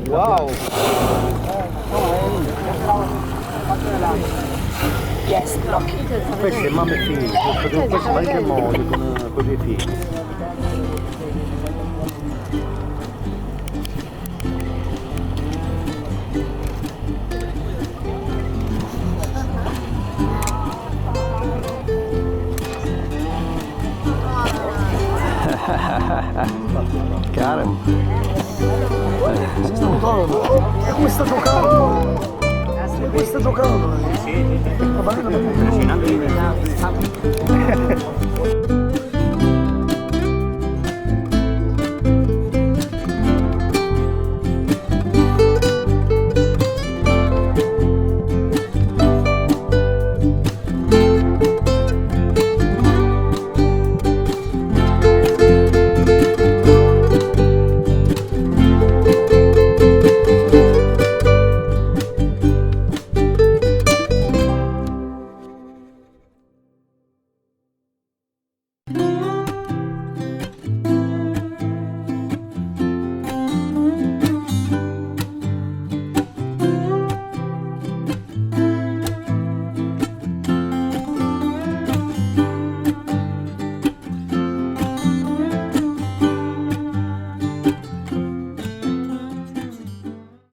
Wow! Yes, lucky. Queste mamme e figli, questo marito e moglie con due figli. Karen. Come sta giocando? Come sta giocando? Sì, sì, sì. La balena